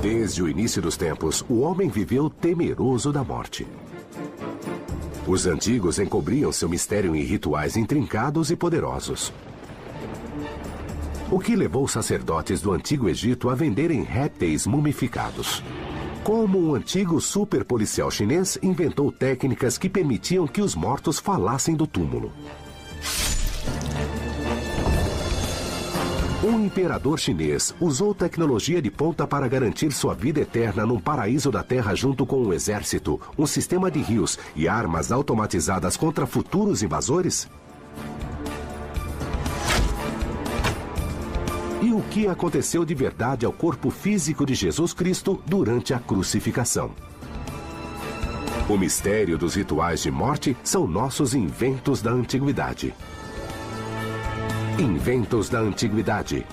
Desde o início dos tempos, o homem viveu temeroso da morte. Os antigos encobriam seu mistério em rituais intrincados e poderosos. O que levou os sacerdotes do Antigo Egito a venderem répteis mumificados. Como um antigo superpolicial chinês inventou técnicas que permitiam que os mortos falassem do túmulo. Um imperador chinês usou tecnologia de ponta para garantir sua vida eterna num paraíso da Terra junto com um exército, um sistema de rios e armas automatizadas contra futuros invasores? E o que aconteceu de verdade ao corpo físico de Jesus Cristo durante a crucificação? O mistério dos rituais de morte são nossos inventos da antiguidade. Inventos da Antiguidade.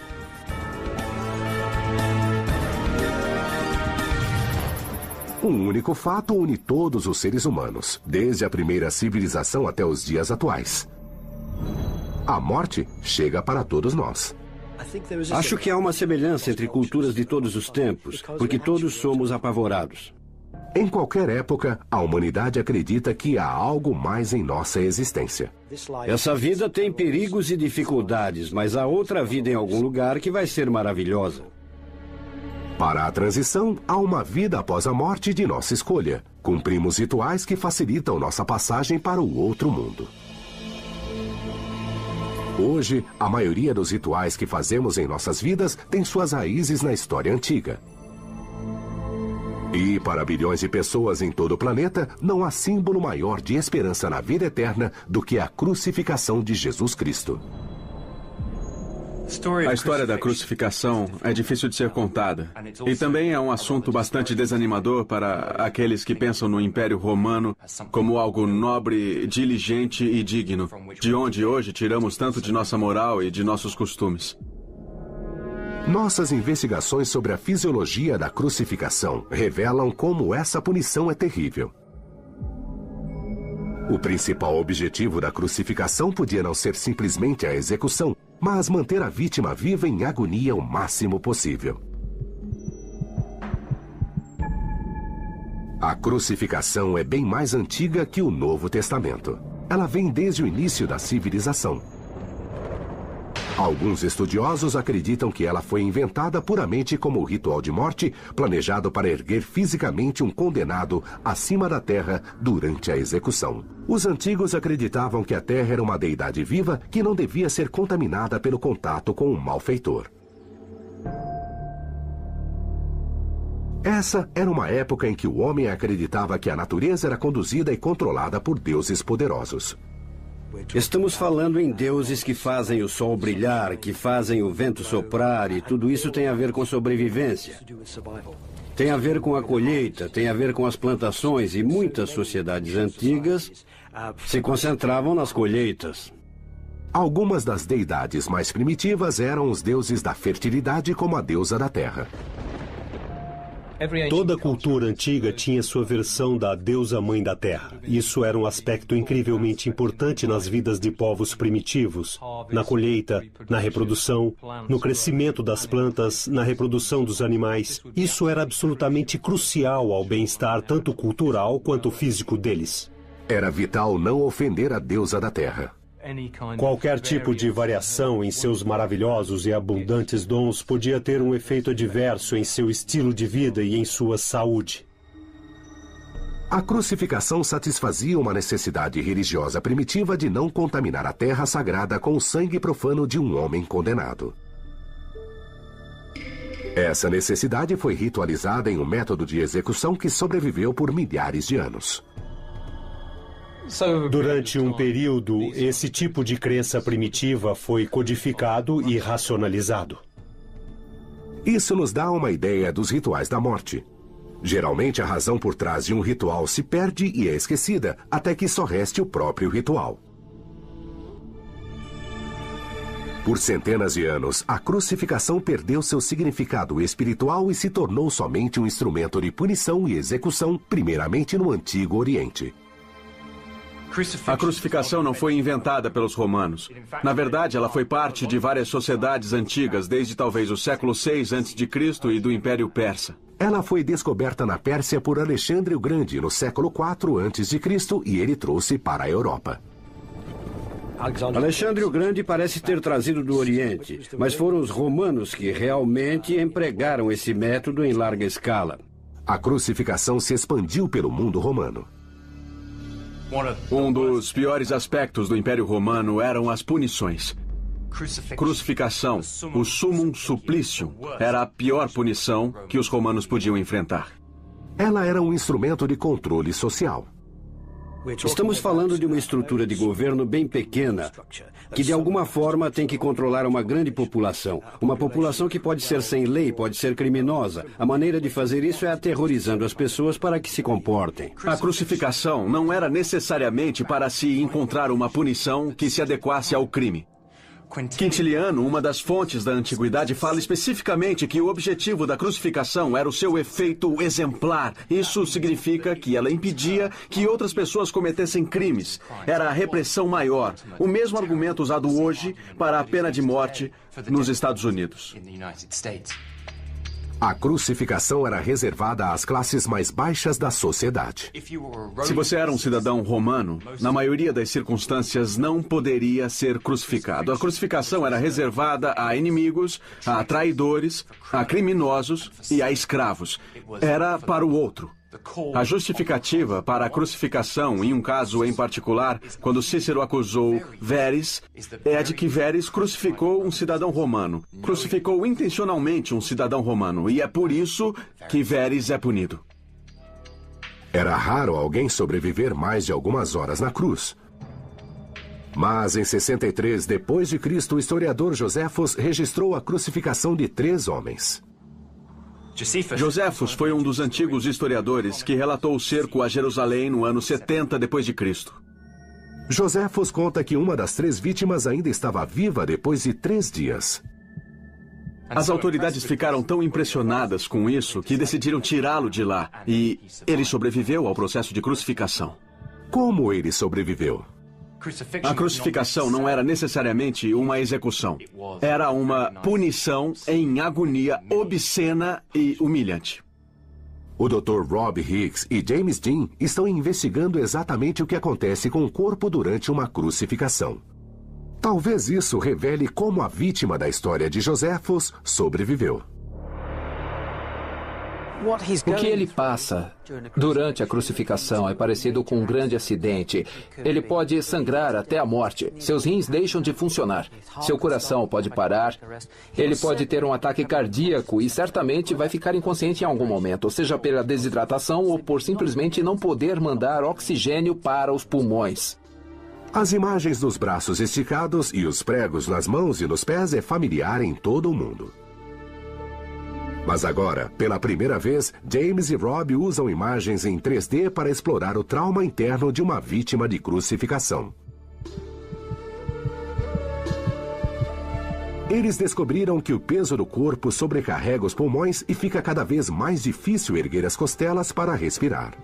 Um único fato une todos os seres humanos, desde a primeira civilização até os dias atuais. A morte chega para todos nós. Acho que há uma semelhança entre culturas de todos os tempos, porque todos somos apavorados. Em qualquer época, a humanidade acredita que há algo mais em nossa existência. Essa vida tem perigos e dificuldades, mas há outra vida em algum lugar que vai ser maravilhosa. Para a transição, há uma vida após a morte de nossa escolha. Cumprimos rituais que facilitam nossa passagem para o outro mundo. Hoje, a maioria dos rituais que fazemos em nossas vidas tem suas raízes na história antiga. E para bilhões de pessoas em todo o planeta, não há símbolo maior de esperança na vida eterna do que a crucificação de Jesus Cristo. A história da crucificação é difícil de ser contada. E também é um assunto bastante desanimador para aqueles que pensam no Império Romano como algo nobre, diligente e digno, de onde hoje tiramos tanto de nossa moral e de nossos costumes. Nossas investigações sobre a fisiologia da crucificação revelam como essa punição é terrível. O principal objetivo da crucificação podia não ser simplesmente a execução, mas manter a vítima viva em agonia o máximo possível. A crucificação é bem mais antiga que o Novo Testamento. Ela vem desde o início da civilização. Alguns estudiosos acreditam que ela foi inventada puramente como ritual de morte, planejado para erguer fisicamente um condenado acima da terra durante a execução. Os antigos acreditavam que a terra era uma deidade viva que não devia ser contaminada pelo contato com um malfeitor. Essa era uma época em que o homem acreditava que a natureza era conduzida e controlada por deuses poderosos. Estamos falando em deuses que fazem o sol brilhar, que fazem o vento soprar, e tudo isso tem a ver com sobrevivência. Tem a ver com a colheita, tem a ver com as plantações, e muitas sociedades antigas se concentravam nas colheitas. Algumas das deidades mais primitivas eram os deuses da fertilidade, como a deusa da terra. Toda cultura antiga tinha sua versão da deusa mãe da terra. Isso era um aspecto incrivelmente importante nas vidas de povos primitivos, na colheita, na reprodução, no crescimento das plantas, na reprodução dos animais. Isso era absolutamente crucial ao bem-estar tanto cultural quanto físico deles. Era vital não ofender a deusa da terra. Qualquer tipo de variação em seus maravilhosos e abundantes dons podia ter um efeito adverso em seu estilo de vida e em sua saúde. A crucificação satisfazia uma necessidade religiosa primitiva de não contaminar a terra sagrada com o sangue profano de um homem condenado. Essa necessidade foi ritualizada em um método de execução que sobreviveu por milhares de anos. Durante um período, esse tipo de crença primitiva foi codificado e racionalizado. Isso nos dá uma ideia dos rituais da morte. Geralmente, a razão por trás de um ritual se perde e é esquecida, até que só reste o próprio ritual. Por centenas de anos, a crucificação perdeu seu significado espiritual e se tornou somente um instrumento de punição e execução, primeiramente no Antigo Oriente. A crucificação não foi inventada pelos romanos. Na verdade, ela foi parte de várias sociedades antigas, desde talvez o século VI a.C. e do Império Persa. Ela foi descoberta na Pérsia por Alexandre o Grande no século IV a.C. e ele trouxe para a Europa. Alexandre o Grande parece ter trazido do Oriente, mas foram os romanos que realmente empregaram esse método em larga escala. A crucificação se expandiu pelo mundo romano. Um dos piores aspectos do Império Romano eram as punições. Crucificação, o summum supplicium, era a pior punição que os romanos podiam enfrentar. Ela era um instrumento de controle social. Estamos falando de uma estrutura de governo bem pequena, que de alguma forma tem que controlar uma grande população. Uma população que pode ser sem lei, pode ser criminosa. A maneira de fazer isso é aterrorizando as pessoas para que se comportem. A crucificação não era necessariamente para se encontrar uma punição que se adequasse ao crime. Quintiliano, uma das fontes da antiguidade, fala especificamente que o objetivo da crucificação era o seu efeito exemplar. Isso significa que ela impedia que outras pessoas cometessem crimes. Era a repressão maior. O mesmo argumento usado hoje para a pena de morte nos Estados Unidos. A crucificação era reservada às classes mais baixas da sociedade. Se você era um cidadão romano, na maioria das circunstâncias não poderia ser crucificado. A crucificação era reservada a inimigos, a traidores, a criminosos e a escravos. Era para o outro. A justificativa para a crucificação, em um caso em particular, quando Cícero acusou Verres, é a de que Verres crucificou um cidadão romano. Crucificou intencionalmente um cidadão romano, e é por isso que Verres é punido. Era raro alguém sobreviver mais de algumas horas na cruz. Mas em 63 d.C., o historiador Joséfos registrou a crucificação de 3 homens. Joséfos foi um dos antigos historiadores que relatou o cerco a Jerusalém no ano 70 d.C. Joséfos conta que uma das 3 vítimas ainda estava viva depois de 3 dias. As autoridades ficaram tão impressionadas com isso que decidiram tirá-lo de lá. E ele sobreviveu ao processo de crucificação. Como ele sobreviveu? A crucificação não era necessariamente uma execução. Era uma punição em agonia obscena e humilhante. O Dr. Rob Hicks e James Dean estão investigando exatamente o que acontece com o corpo durante uma crucificação. Talvez isso revele como a vítima da história de Joséfos sobreviveu. O que ele passa durante a crucificação é parecido com um grande acidente. Ele pode sangrar até a morte. Seus rins deixam de funcionar. Seu coração pode parar. Ele pode ter um ataque cardíaco e certamente vai ficar inconsciente em algum momento, seja pela desidratação ou por simplesmente não poder mandar oxigênio para os pulmões. As imagens dos braços esticados e os pregos nas mãos e nos pés é familiar em todo o mundo. Mas agora, pela primeira vez, James e Rob usam imagens em 3D para explorar o trauma interno de uma vítima de crucificação. Eles descobriram que o peso do corpo sobrecarrega os pulmões e fica cada vez mais difícil erguer as costelas para respirar.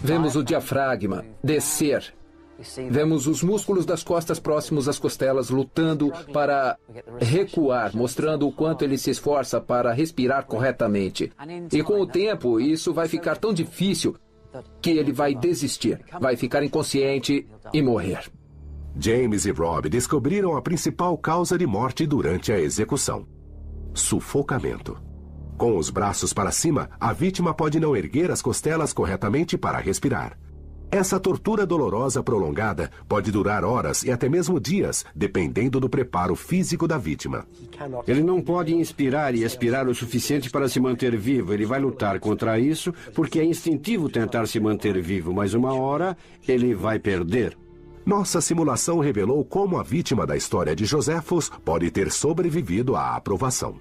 Vemos o diafragma descer. Vemos os músculos das costas próximos às costelas lutando para recuar, mostrando o quanto ele se esforça para respirar corretamente. E com o tempo, isso vai ficar tão difícil que ele vai desistir, vai ficar inconsciente e morrer. James e Rob descobriram a principal causa de morte durante a execução: sufocamento. Com os braços para cima, a vítima pode não erguer as costelas corretamente para respirar. Essa tortura dolorosa prolongada pode durar horas e até mesmo dias, dependendo do preparo físico da vítima. Ele não pode inspirar e expirar o suficiente para se manter vivo. Ele vai lutar contra isso porque é instintivo tentar se manter vivo, mas uma hora ele vai perder. Nossa simulação revelou como a vítima da história de Joséfos pode ter sobrevivido à aprovação.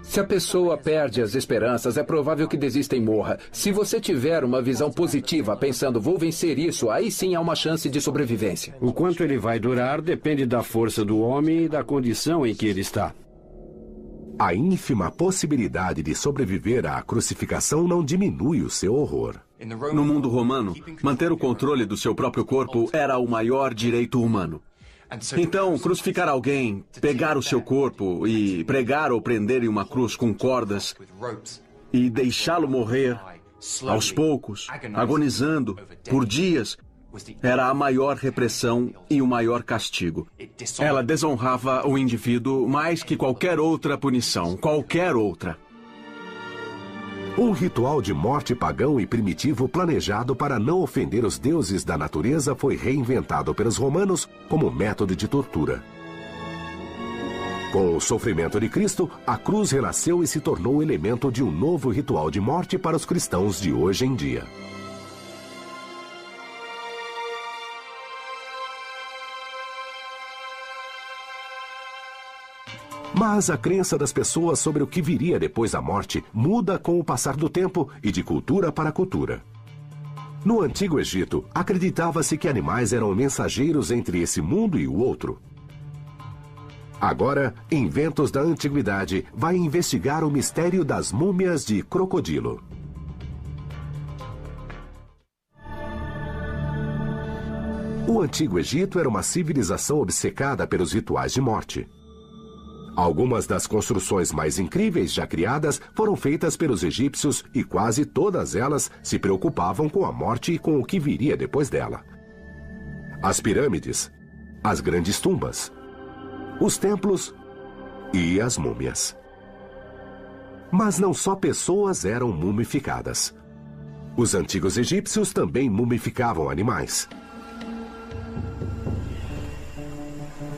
Se a pessoa perde as esperanças, é provável que desista e morra. Se você tiver uma visão positiva, pensando, vou vencer isso, aí sim há uma chance de sobrevivência. O quanto ele vai durar depende da força do homem e da condição em que ele está. A ínfima possibilidade de sobreviver à crucificação não diminui o seu horror. No mundo romano, manter o controle do seu próprio corpo era o maior direito humano. Então, crucificar alguém, pegar o seu corpo e pregar ou prender em uma cruz com cordas e deixá-lo morrer aos poucos, agonizando por dias, era a maior repressão e o maior castigo. Ela desonrava o indivíduo mais que qualquer outra punição, qualquer outra. Um ritual de morte pagão e primitivo planejado para não ofender os deuses da natureza foi reinventado pelos romanos como método de tortura. Com o sofrimento de Cristo, a cruz renasceu e se tornou elemento de um novo ritual de morte para os cristãos de hoje em dia. Mas a crença das pessoas sobre o que viria depois da morte muda com o passar do tempo e de cultura para cultura. No Antigo Egito, acreditava-se que animais eram mensageiros entre esse mundo e o outro. Agora, Inventos da Antiguidade vai investigar o mistério das múmias de crocodilo. O Antigo Egito era uma civilização obcecada pelos rituais de morte. Algumas das construções mais incríveis já criadas foram feitas pelos egípcios e quase todas elas se preocupavam com a morte e com o que viria depois dela. As pirâmides, as grandes tumbas, os templos e as múmias. Mas não só pessoas eram mumificadas. Os antigos egípcios também mumificavam animais.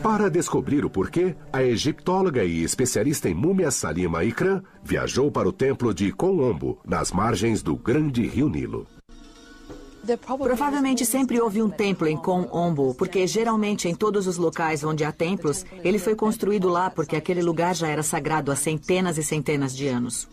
Para descobrir o porquê, a egiptóloga e especialista em múmias Salima Ikram viajou para o templo de Kom-Ombo, nas margens do grande rio Nilo. Provavelmente sempre houve um templo em Kom-Ombo, porque geralmente em todos os locais onde há templos, ele foi construído lá porque aquele lugar já era sagrado há centenas e centenas de anos.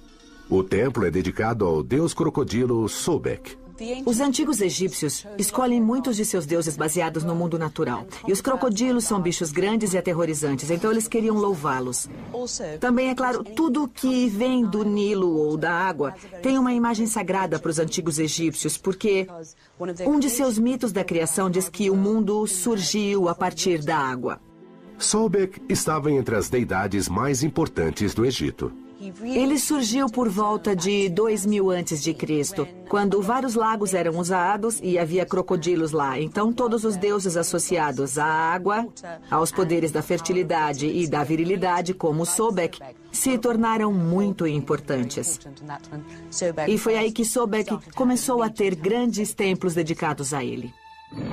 O templo é dedicado ao deus crocodilo Sobek. Os antigos egípcios escolhem muitos de seus deuses baseados no mundo natural. E os crocodilos são bichos grandes e aterrorizantes, então eles queriam louvá-los. Também, é claro, tudo que vem do Nilo ou da água tem uma imagem sagrada para os antigos egípcios, porque um de seus mitos da criação diz que o mundo surgiu a partir da água. Sobek estava entre as deidades mais importantes do Egito. Ele surgiu por volta de 2000 a.C., quando vários lagos eram usados e havia crocodilos lá. Então, todos os deuses associados à água, aos poderes da fertilidade e da virilidade, como Sobek, se tornaram muito importantes. E foi aí que Sobek começou a ter grandes templos dedicados a ele.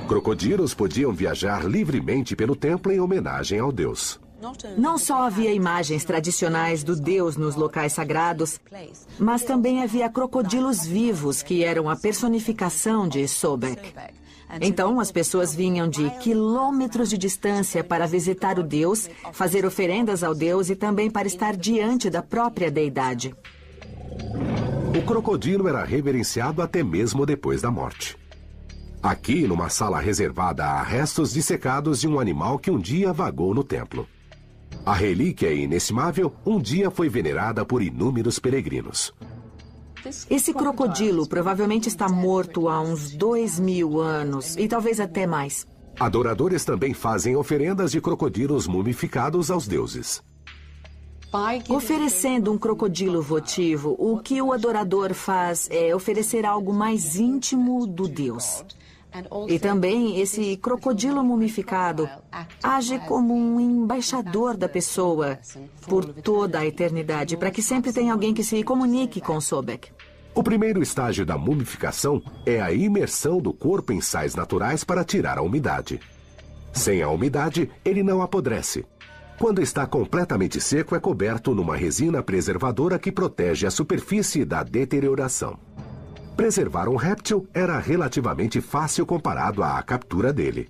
Crocodilos podiam viajar livremente pelo templo em homenagem ao deus. Não só havia imagens tradicionais do deus nos locais sagrados, mas também havia crocodilos vivos, que eram a personificação de Sobek. Então, as pessoas vinham de quilômetros de distância para visitar o deus, fazer oferendas ao deus e também para estar diante da própria deidade. O crocodilo era reverenciado até mesmo depois da morte. Aqui, numa sala reservada a restos dissecados de um animal que um dia vagou no templo. A relíquia inestimável um dia foi venerada por inúmeros peregrinos. Esse crocodilo provavelmente está morto há uns 2000 anos, e talvez até mais. Adoradores também fazem oferendas de crocodilos mumificados aos deuses. Oferecendo um crocodilo votivo, o que o adorador faz é oferecer algo mais íntimo do Deus. E também esse crocodilo mumificado age como um embaixador da pessoa por toda a eternidade, para que sempre tenha alguém que se comunique com Sobek. O primeiro estágio da mumificação é a imersão do corpo em sais naturais para tirar a umidade. Sem a umidade, ele não apodrece. Quando está completamente seco, é coberto numa resina preservadora que protege a superfície da deterioração. Preservar um réptil era relativamente fácil comparado à captura dele.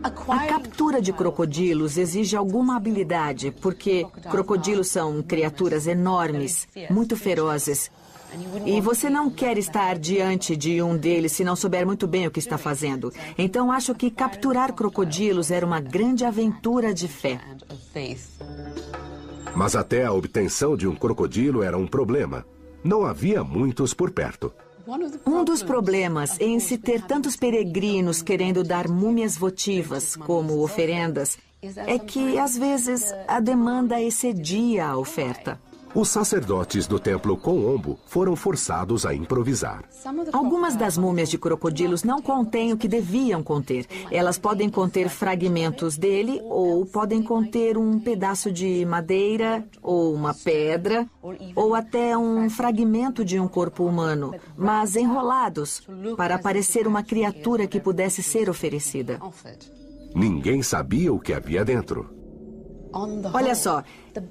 A captura de crocodilos exige alguma habilidade, porque crocodilos são criaturas enormes, muito ferozes. E você não quer estar diante de um deles se não souber muito bem o que está fazendo. Então, acho que capturar crocodilos era uma grande aventura de fé. Mas até a obtenção de um crocodilo era um problema. Não havia muitos por perto. Um dos problemas em se ter tantos peregrinos querendo dar múmias votivas como oferendas é que, às vezes, a demanda excedia a oferta. Os sacerdotes do templo Komombo foram forçados a improvisar. Algumas das múmias de crocodilos não contêm o que deviam conter. Elas podem conter fragmentos dele ou podem conter um pedaço de madeira ou uma pedra ou até um fragmento de um corpo humano, mas enrolados para parecer uma criatura que pudesse ser oferecida. Ninguém sabia o que havia dentro. Olha só,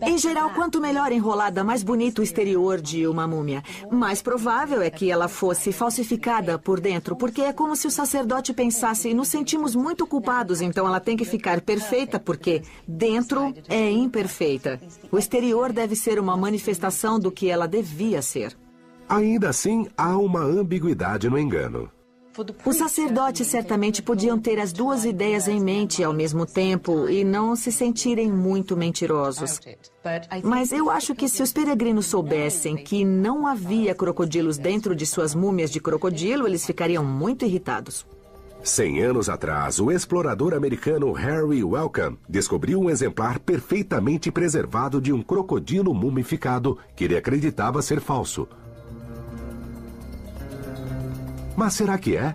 em geral, quanto melhor enrolada, mais bonito o exterior de uma múmia. Mais provável é que ela fosse falsificada por dentro, porque é como se o sacerdote pensasse: nos sentimos muito culpados, então ela tem que ficar perfeita, porque dentro é imperfeita. O exterior deve ser uma manifestação do que ela devia ser. Ainda assim, há uma ambiguidade no engano. Os sacerdotes certamente podiam ter as duas ideias em mente ao mesmo tempo e não se sentirem muito mentirosos. Mas eu acho que se os peregrinos soubessem que não havia crocodilos dentro de suas múmias de crocodilo, eles ficariam muito irritados. 100 anos atrás, o explorador americano Harry Wellcome descobriu um exemplar perfeitamente preservado de um crocodilo mumificado que ele acreditava ser falso. Mas será que é?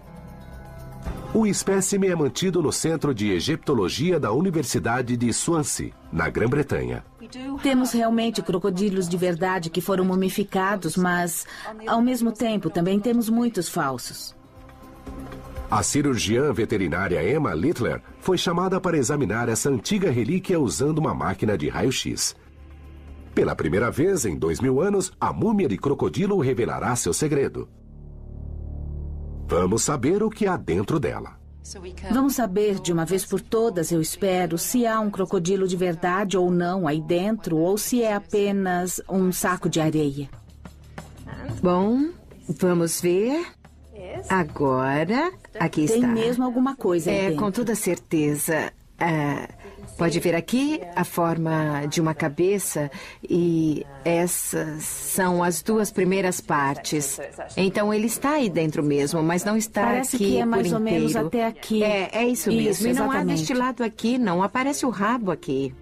O espécime é mantido no Centro de Egiptologia da Universidade de Swansea, na Grã-Bretanha. Temos realmente crocodilos de verdade que foram mumificados, mas, ao mesmo tempo, também temos muitos falsos. A cirurgiã veterinária Emma Littler foi chamada para examinar essa antiga relíquia usando uma máquina de raio-x. Pela primeira vez em 2000 anos, a múmia de crocodilo revelará seu segredo. Vamos saber o que há dentro dela. Vamos saber de uma vez por todas, eu espero, se há um crocodilo de verdade ou não aí dentro, ou se é apenas um saco de areia. Bom, vamos ver. Agora, aqui está. Tem mesmo alguma coisa aí dentro. Com toda certeza. Pode ver aqui a forma de uma cabeça e essas são as duas primeiras partes. Então ele está aí dentro mesmo, mas não está Parece aqui que é mais por ou inteiro. menos até aqui. É isso mesmo. Isso, e não há exatamente. deste lado aqui, não aparece o rabo aqui.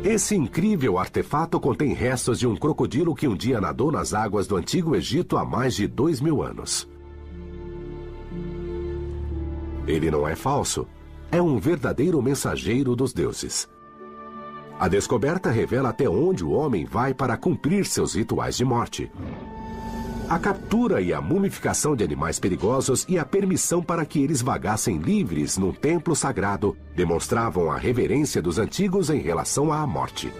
Esse incrível artefato contém restos de um crocodilo que um dia nadou nas águas do Antigo Egito há mais de 2000 anos. Ele não é falso. É um verdadeiro mensageiro dos deuses. A descoberta revela até onde o homem vai para cumprir seus rituais de morte. A captura e a mumificação de animais perigosos e a permissão para que eles vagassem livres num templo sagrado demonstravam a reverência dos antigos em relação à morte.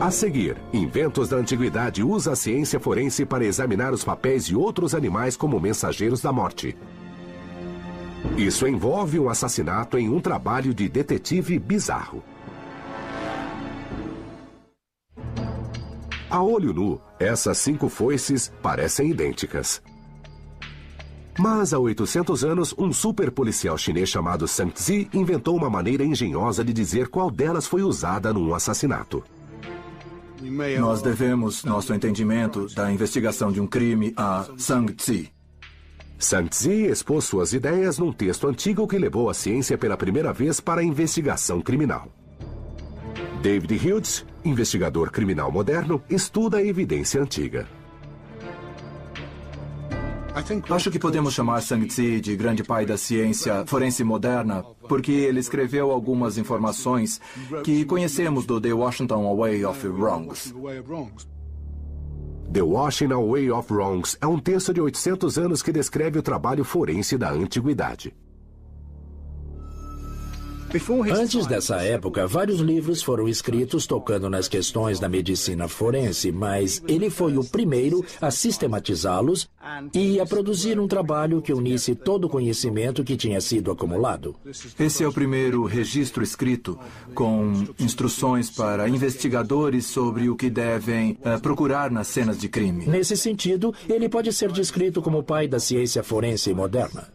A seguir, Inventos da Antiguidade usa a ciência forense para examinar os papéis de outros animais como mensageiros da morte. Isso envolve um assassinato em um trabalho de detetive bizarro. A olho nu, essas 5 foices parecem idênticas. Mas há 800 anos, um super policial chinês chamado Zhang Zi inventou uma maneira engenhosa de dizer qual delas foi usada num assassinato. Nós devemos nosso entendimento da investigação de um crime a Zhang Zi. Zhang Zi expôs suas ideias num texto antigo que levou a ciência pela primeira vez para a investigação criminal. David Hughes, investigador criminal moderno, estuda a evidência antiga. Acho que podemos chamar Zhang Zi de grande pai da ciência forense moderna, porque ele escreveu algumas informações que conhecemos do The Washington Way of Wrongs. The Washington Way of Wrongs é um texto de 800 anos que descreve o trabalho forense da antiguidade. Antes dessa época, vários livros foram escritos tocando nas questões da medicina forense, mas ele foi o primeiro a sistematizá-los e a produzir um trabalho que unisse todo o conhecimento que tinha sido acumulado. Esse é o primeiro registro escrito com instruções para investigadores sobre o que devem procurar nas cenas de crime. Nesse sentido, ele pode ser descrito como o pai da ciência forense moderna.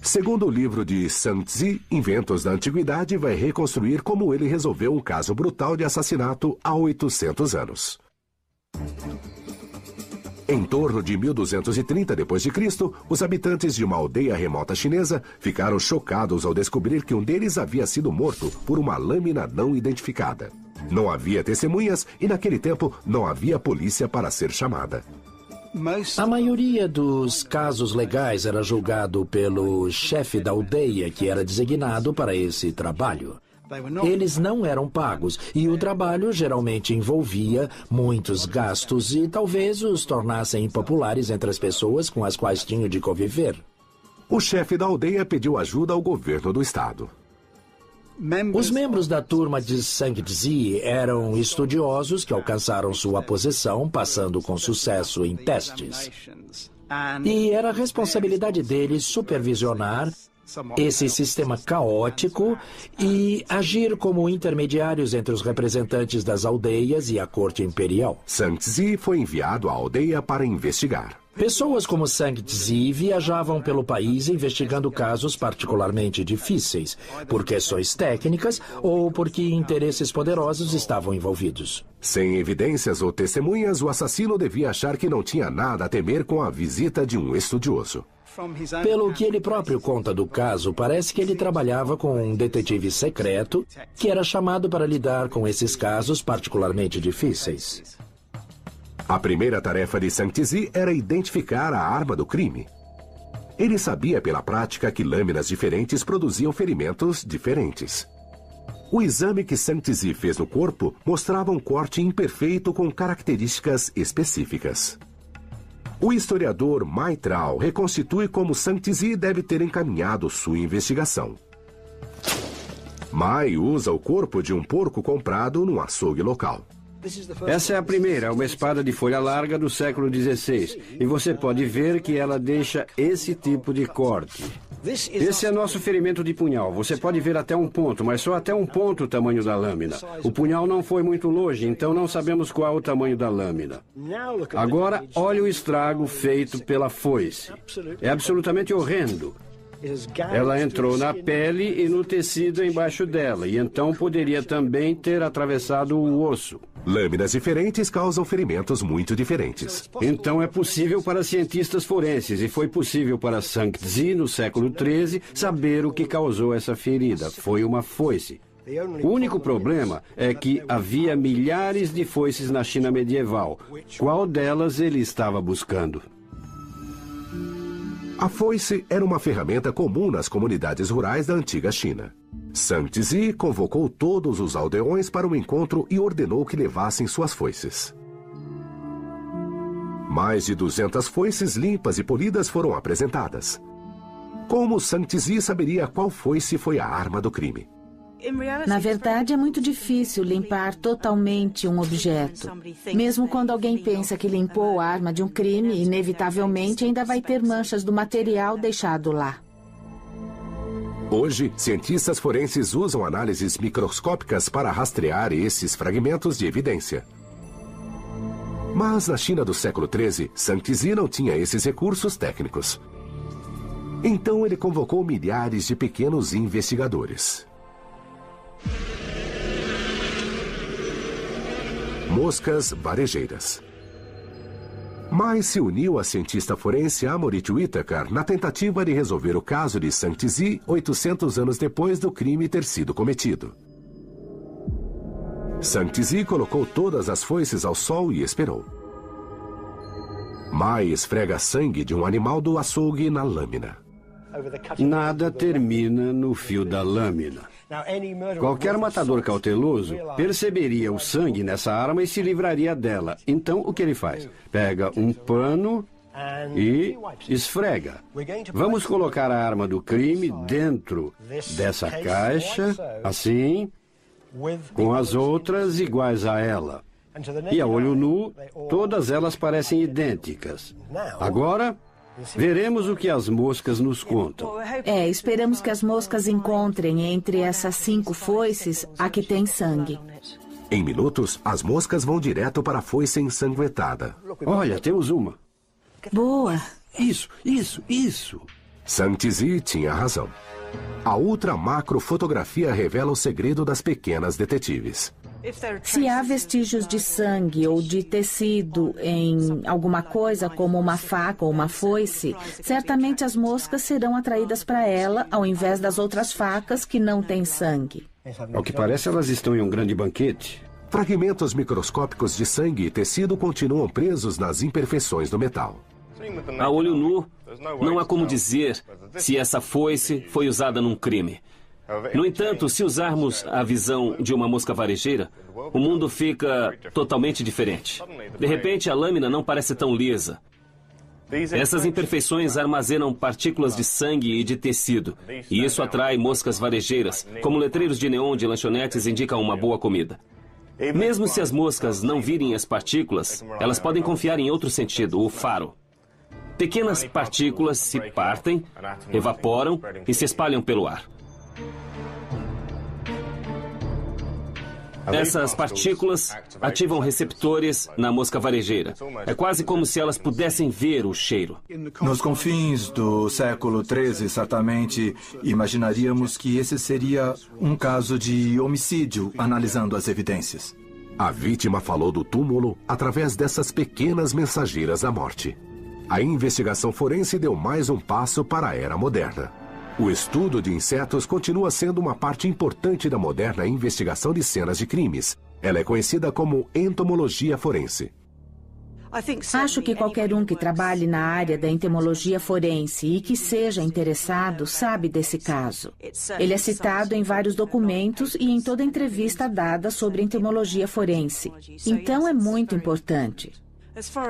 Segundo o livro de Zhang Zi, Inventos da Antiguidade vai reconstruir como ele resolveu um caso brutal de assassinato há 800 anos. Em torno de 1230 d.C., os habitantes de uma aldeia remota chinesa ficaram chocados ao descobrir que um deles havia sido morto por uma lâmina não identificada. Não havia testemunhas e, naquele tempo, não havia polícia para ser chamada. A maioria dos casos legais era julgado pelo chefe da aldeia, que era designado para esse trabalho. Eles não eram pagos e o trabalho geralmente envolvia muitos gastos e talvez os tornassem impopulares entre as pessoas com as quais tinham de conviver. O chefe da aldeia pediu ajuda ao governo do estado. Os membros da turma de Zhangzi eram estudiosos que alcançaram sua posição passando com sucesso em testes. E era a responsabilidade deles supervisionar esse sistema caótico e agir como intermediários entre os representantes das aldeias e a corte imperial. Zhangzi foi enviado à aldeia para investigar. Pessoas como Zhangzi viajavam pelo país investigando casos particularmente difíceis, por questões técnicas ou porque interesses poderosos estavam envolvidos. Sem evidências ou testemunhas, o assassino devia achar que não tinha nada a temer com a visita de um estudioso. Pelo que ele próprio conta do caso, parece que ele trabalhava com um detetive secreto que era chamado para lidar com esses casos particularmente difíceis. A primeira tarefa de Zhangzi era identificar a arma do crime. Ele sabia pela prática que lâminas diferentes produziam ferimentos diferentes. O exame que Zhangzi fez no corpo mostrava um corte imperfeito com características específicas. O historiador Mai Trao reconstitui como Zhangzi deve ter encaminhado sua investigação. Mai usa o corpo de um porco comprado num açougue local. Essa é a primeira, uma espada de folha larga do século XVI. E você pode ver que ela deixa esse tipo de corte. Esse é nosso ferimento de punhal. Você pode ver até um ponto, mas só até um ponto o tamanho da lâmina. O punhal não foi muito longe, então não sabemos qual o tamanho da lâmina. Agora, olhe o estrago feito pela foice. É absolutamente horrendo. Ela entrou na pele e no tecido embaixo dela, e então poderia também ter atravessado o osso. Lâminas diferentes causam ferimentos muito diferentes. Então é possível para cientistas forenses, e foi possível para Zhangzi, no século XIII, saber o que causou essa ferida. Foi uma foice. O único problema é que havia milhares de foices na China medieval. Qual delas ele estava buscando? A foice era uma ferramenta comum nas comunidades rurais da antiga China. Zhangzi convocou todos os aldeões para um encontro e ordenou que levassem suas foices. Mais de 200 foices limpas e polidas foram apresentadas. Como Zhangzi saberia qual foice foi a arma do crime? Na verdade, é muito difícil limpar totalmente um objeto. Mesmo quando alguém pensa que limpou a arma de um crime, inevitavelmente ainda vai ter manchas do material deixado lá. Hoje, cientistas forenses usam análises microscópicas para rastrear esses fragmentos de evidência. Mas na China do século XIII, Zhangzi não tinha esses recursos técnicos. Então ele convocou milhares de pequenos investigadores. Moscas varejeiras. Mai se uniu à cientista forense Amorit Whitaker na tentativa de resolver o caso de Zhangzi 800 anos depois do crime ter sido cometido. Zhangzi colocou todas as foices ao sol e esperou. Mai esfrega sangue de um animal do açougue na lâmina. Nada termina no fio da lâmina. Qualquer matador cauteloso perceberia o sangue nessa arma e se livraria dela. Então, o que ele faz? Pega um pano e esfrega. Vamos colocar a arma do crime dentro dessa caixa, assim, com as outras iguais a ela. E a olho nu, todas elas parecem idênticas. Agora, veremos o que as moscas nos contam. Esperamos que as moscas encontrem entre essas 5 foices a que tem sangue. Em minutos, as moscas vão direto para a foice ensanguentada. Olha, temos uma. Boa. Isso. Zhangzi tinha razão. A ultra-macro-fotografia revela o segredo das pequenas detetives. Se há vestígios de sangue ou de tecido em alguma coisa, como uma faca ou uma foice, certamente as moscas serão atraídas para ela, ao invés das outras facas que não têm sangue. Ao que parece, elas estão em um grande banquete. Fragmentos microscópicos de sangue e tecido continuam presos nas imperfeições do metal. A olho nu, não há como dizer se essa foice foi usada num crime. No entanto, se usarmos a visão de uma mosca varejeira, o mundo fica totalmente diferente. De repente, a lâmina não parece tão lisa. Essas imperfeições armazenam partículas de sangue e de tecido, e isso atrai moscas varejeiras, como letreiros de neon de lanchonetes indicam uma boa comida. Mesmo se as moscas não virem as partículas, elas podem confiar em outro sentido, o faro. Pequenas partículas se partem, evaporam e se espalham pelo ar. Essas partículas ativam receptores na mosca varejeira. É quase como se elas pudessem ver o cheiro. Nos confins do século XIII, certamente imaginaríamos que esse seria um caso de homicídio, analisando as evidências. A vítima falou do túmulo através dessas pequenas mensageiras da morte. A investigação forense deu mais um passo para a era moderna. O estudo de insetos continua sendo uma parte importante da moderna investigação de cenas de crimes. Ela é conhecida como entomologia forense. Acho que qualquer um que trabalhe na área da entomologia forense e que seja interessado sabe desse caso. Ele é citado em vários documentos e em toda entrevista dada sobre entomologia forense. Então é muito importante.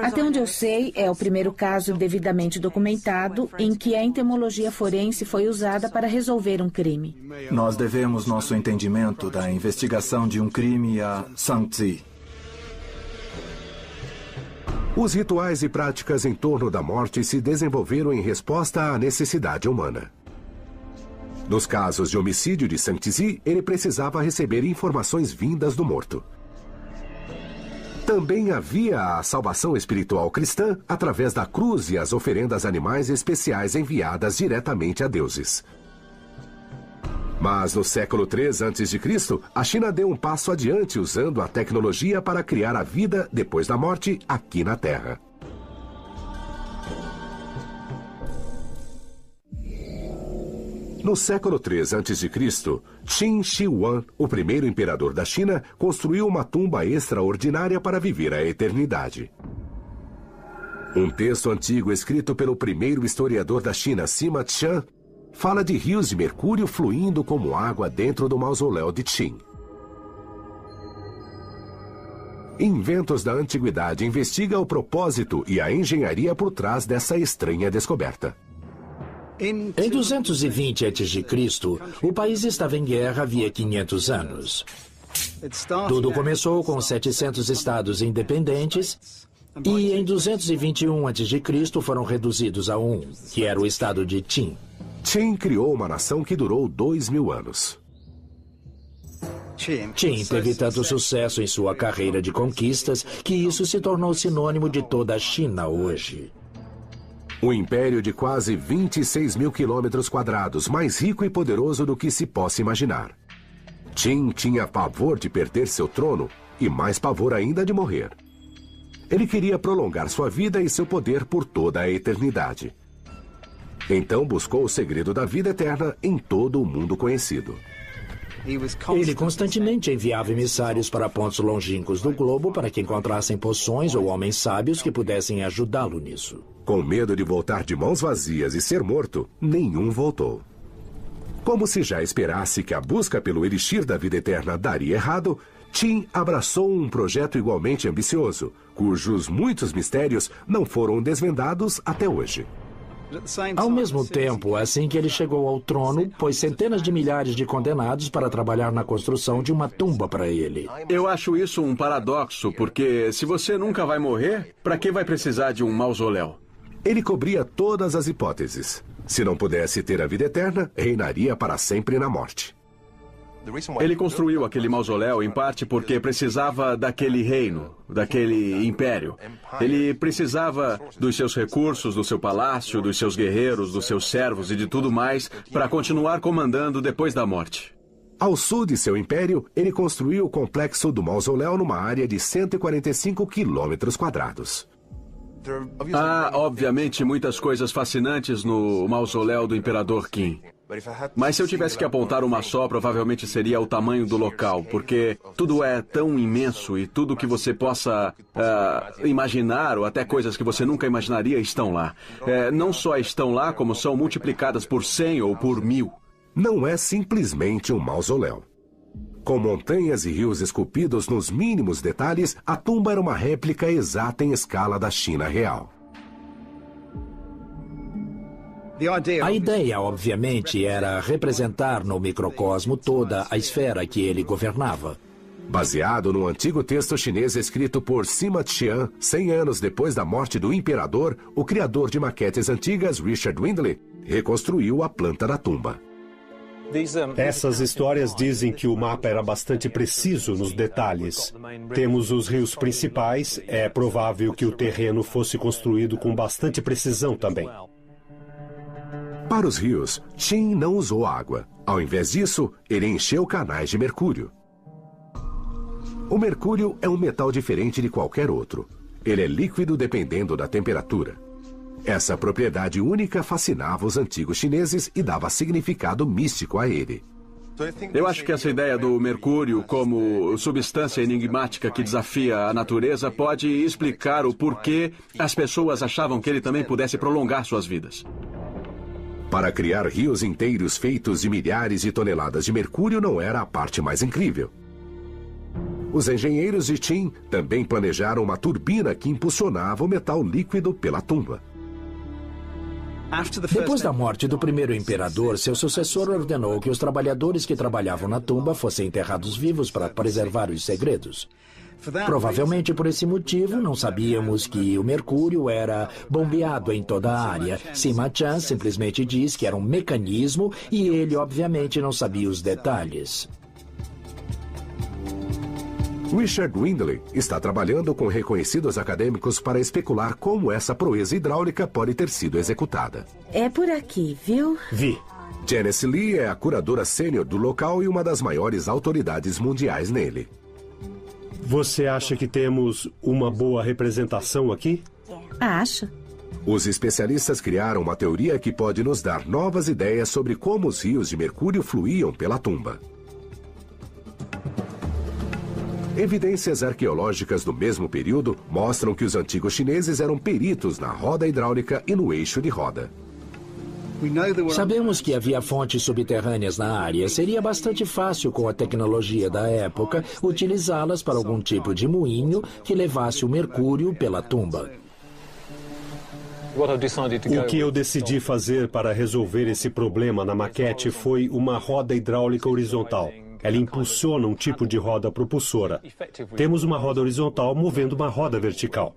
Até onde eu sei, é o primeiro caso devidamente documentado em que a entomologia forense foi usada para resolver um crime. Nós devemos nosso entendimento da investigação de um crime a Zhang Zi. Os rituais e práticas em torno da morte se desenvolveram em resposta à necessidade humana. Nos casos de homicídio de Zhang Zi, ele precisava receber informações vindas do morto. Também havia a salvação espiritual cristã através da cruz e as oferendas animais especiais enviadas diretamente a deuses. Mas no século III a.C., a China deu um passo adiante usando a tecnologia para criar a vida depois da morte aqui na Terra. No século III a.C., Qin Shi Huang, o primeiro imperador da China, construiu uma tumba extraordinária para viver a eternidade. Um texto antigo escrito pelo primeiro historiador da China, Sima Qian, fala de rios de mercúrio fluindo como água dentro do mausoléu de Qin. Inventos da Antiguidade investiga o propósito e a engenharia por trás dessa estranha descoberta. Em 220 a.C., o país estava em guerra havia 500 anos. Tudo começou com 700 estados independentes e em 221 a.C. foram reduzidos a um, que era o estado de Qin. Qin criou uma nação que durou 2000 anos. Qin teve tanto sucesso em sua carreira de conquistas que isso se tornou sinônimo de toda a China hoje. Um império de quase 26 mil quilômetros quadrados, mais rico e poderoso do que se possa imaginar. Qin tinha pavor de perder seu trono e mais pavor ainda de morrer. Ele queria prolongar sua vida e seu poder por toda a eternidade. Então buscou o segredo da vida eterna em todo o mundo conhecido. Ele constantemente enviava emissários para pontos longínquos do globo para que encontrassem poções ou homens sábios que pudessem ajudá-lo nisso. Com medo de voltar de mãos vazias e ser morto, nenhum voltou. Como se já esperasse que a busca pelo elixir da vida eterna daria errado, Qin abraçou um projeto igualmente ambicioso, cujos muitos mistérios não foram desvendados até hoje. Ao mesmo tempo, assim que ele chegou ao trono, pôs centenas de milhares de condenados para trabalhar na construção de uma tumba para ele. Eu acho isso um paradoxo, porque se você nunca vai morrer, para que vai precisar de um mausoléu? Ele cobria todas as hipóteses. Se não pudesse ter a vida eterna, reinaria para sempre na morte. Ele construiu aquele mausoléu em parte porque precisava daquele reino, daquele império. Ele precisava dos seus recursos, do seu palácio, dos seus guerreiros, dos seus servos e de tudo mais para continuar comandando depois da morte. Ao sul de seu império, ele construiu o complexo do mausoléu numa área de 145 quilômetros quadrados. Há, obviamente, muitas coisas fascinantes no mausoléu do Imperador Qin. Mas se eu tivesse que apontar uma só, provavelmente seria o tamanho do local, porque tudo é tão imenso e tudo que você possa imaginar, ou até coisas que você nunca imaginaria, estão lá. Não só estão lá, como são multiplicadas por 100 ou por 1000. Não é simplesmente um mausoléu. Com montanhas e rios esculpidos nos mínimos detalhes, a tumba era uma réplica exata em escala da China real. A ideia, obviamente, era representar no microcosmo toda a esfera que ele governava. Baseado no antigo texto chinês escrito por Sima Qian, 100 anos depois da morte do imperador, o criador de maquetes antigas, Richard Windley, reconstruiu a planta da tumba. Essas histórias dizem que o mapa era bastante preciso nos detalhes. Temos os rios principais, é provável que o terreno fosse construído com bastante precisão também. Para os rios, Qin não usou água. Ao invés disso, ele encheu canais de mercúrio. O mercúrio é um metal diferente de qualquer outro. Ele é líquido dependendo da temperatura. Essa propriedade única fascinava os antigos chineses e dava significado místico a ele. Eu acho que essa ideia do mercúrio como substância enigmática que desafia a natureza pode explicar o porquê as pessoas achavam que ele também pudesse prolongar suas vidas. Para criar rios inteiros feitos de milhares de toneladas de mercúrio não era a parte mais incrível. Os engenheiros de Qin também planejaram uma turbina que impulsionava o metal líquido pela tumba. Depois da morte do primeiro imperador, seu sucessor ordenou que os trabalhadores que trabalhavam na tumba fossem enterrados vivos para preservar os segredos. Provavelmente por esse motivo, não sabíamos que o mercúrio era bombeado em toda a área. Sima Qian simplesmente diz que era um mecanismo e ele, obviamente, não sabia os detalhes. Richard Windley está trabalhando com reconhecidos acadêmicos para especular como essa proeza hidráulica pode ter sido executada. É por aqui, viu? Vi. Janice Lee é a curadora sênior do local e uma das maiores autoridades mundiais nele. Você acha que temos uma boa representação aqui? Acho. Os especialistas criaram uma teoria que pode nos dar novas ideias sobre como os rios de mercúrio fluíam pela tumba. Evidências arqueológicas do mesmo período mostram que os antigos chineses eram peritos na roda hidráulica e no eixo de roda. Sabemos que havia fontes subterrâneas na área. Seria bastante fácil, com a tecnologia da época, utilizá-las para algum tipo de moinho que levasse o mercúrio pela tumba. O que eu decidi fazer para resolver esse problema na maquete foi uma roda hidráulica horizontal. Ela impulsiona um tipo de roda propulsora. Temos uma roda horizontal movendo uma roda vertical.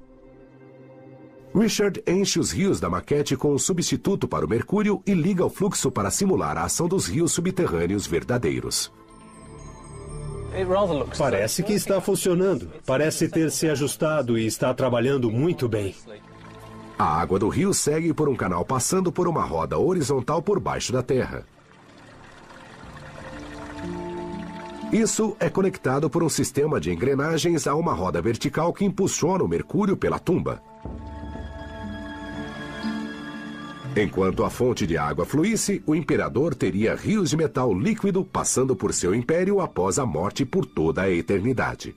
Richard enche os rios da maquete com um substituto para o mercúrio e liga o fluxo para simular a ação dos rios subterrâneos verdadeiros. Parece que está funcionando. Parece ter se ajustado e está trabalhando muito bem. A água do rio segue por um canal passando por uma roda horizontal por baixo da terra. Isso é conectado por um sistema de engrenagens a uma roda vertical que impulsiona o mercúrio pela tumba. Enquanto a fonte de água fluísse, o imperador teria rios de metal líquido passando por seu império após a morte por toda a eternidade.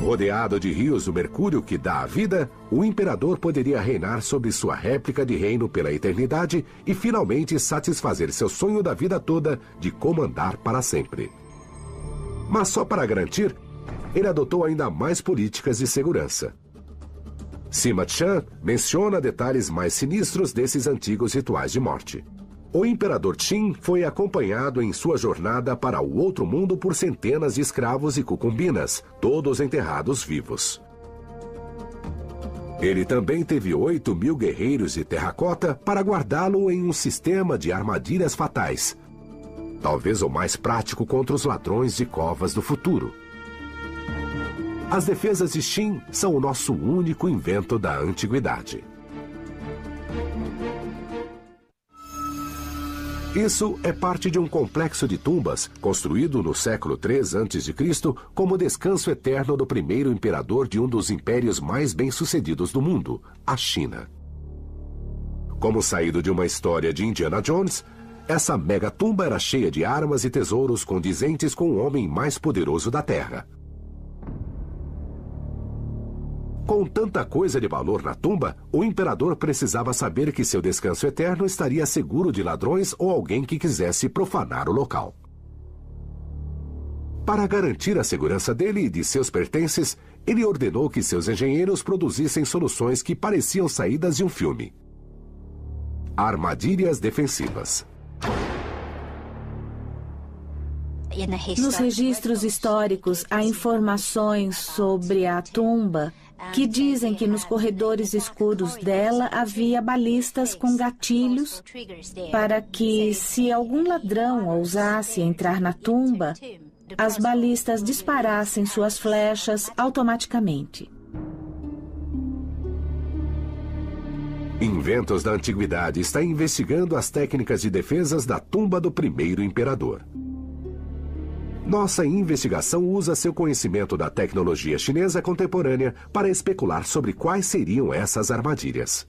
Rodeado de rios do mercúrio que dá a vida, o imperador poderia reinar sobre sua réplica de reino pela eternidade e finalmente satisfazer seu sonho da vida toda de comandar para sempre. Mas só para garantir, ele adotou ainda mais políticas de segurança. Sima Qian menciona detalhes mais sinistros desses antigos rituais de morte. O imperador Qin foi acompanhado em sua jornada para o outro mundo por centenas de escravos e cucumbinas, todos enterrados vivos. Ele também teve 8.000 guerreiros de terracota para guardá-lo em um sistema de armadilhas fatais, talvez o mais prático contra os ladrões de covas do futuro. As defesas de Shin são o nosso único invento da antiguidade. Isso é parte de um complexo de tumbas construído no século III a.C. como descanso eterno do primeiro imperador de um dos impérios mais bem-sucedidos do mundo, a China. Como saído de uma história de Indiana Jones, essa mega-tumba era cheia de armas e tesouros condizentes com o homem mais poderoso da Terra. Com tanta coisa de valor na tumba, o imperador precisava saber que seu descanso eterno estaria seguro de ladrões ou alguém que quisesse profanar o local. Para garantir a segurança dele e de seus pertences, ele ordenou que seus engenheiros produzissem soluções que pareciam saídas de um filme. Armadilhas defensivas. Nos registros históricos, há informações sobre a tumba que dizem que nos corredores escuros dela havia balistas com gatilhos para que, se algum ladrão ousasse entrar na tumba, as balistas disparassem suas flechas automaticamente. Inventos da Antiguidade está investigando as técnicas de defesas da tumba do primeiro imperador. Nossa investigação usa seu conhecimento da tecnologia chinesa contemporânea para especular sobre quais seriam essas armadilhas.